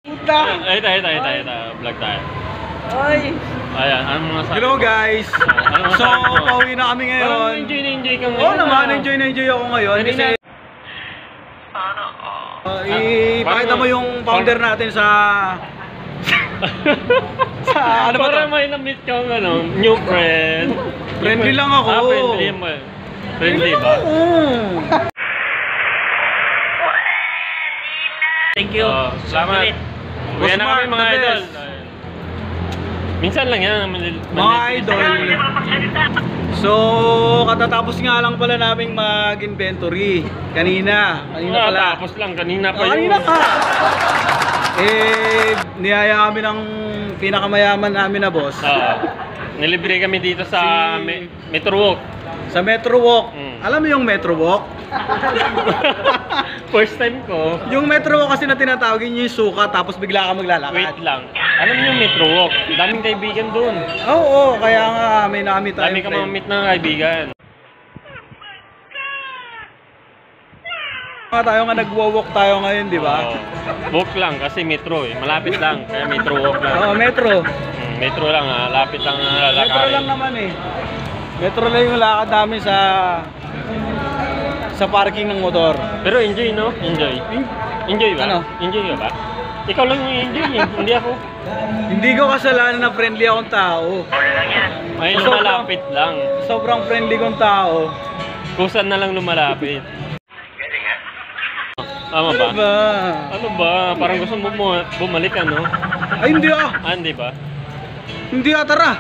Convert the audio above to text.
Puta! Ito. Vlog tayo. Ay! Ayan, anong mga sabi? Hello guys! Anong So, masabi mo? pauwi na kami Parang ngayon. enjoy ka ngayon. Oo naman, enjoy ako ngayon. Kasi, ipakita mo yung founder natin sa... sa ano ba to? Para may na-meet kang new friend. Friendly lang ako. Friendly mo. Friendly ba? Thank you. Salamat. Uwi na kami mga the idol. best. Minsan lang yan. Mga idol. So, katatapos nga lang pala naming mag-inventory. Kanina pala. Tapos lang, kanina pa yun. Kanina ka! Niyaya kami ng pinakamayaman namin na boss. Nilibre kami dito sa Metro Walk. Sa Metro Walk. Alam mo yung Metro Walk? First time ko. Yung Metro Walk kasi na tinatawag yun yung suka tapos bigla ka maglalakad. Wait lang. Alam niyo yung Metro Walk? Daming kaibigan doon. Oo, kaya nga may nakamit tayo. Dami ka mamit ng kaibigan. Tayo nga nagwo-walk tayo ngayon, di ba? Walk lang kasi metro eh. Malapit lang. Kaya Metro Walk lang. Oo, Metro. Metro lang lapit lang lalakarin. Metro lang naman eh. Metro lang yung lakad namin sa parking ng motor. Pero enjoy, no? Enjoy. Enjoy ba? Ano? Enjoy ka ba? Ikaw lang yung enjoy eh. Hindi ako. Hindi ko kasalanan na friendly akong tao. Ay, lumalapit lang. Sobrang friendly kong tao. Kusan na lang lumalapit. Tama ba? Ano ba? Ano ba? Parang gusto mo bumalik ano? Ay, hindi ah! Ah, hindi ba? Hindi ah, tara!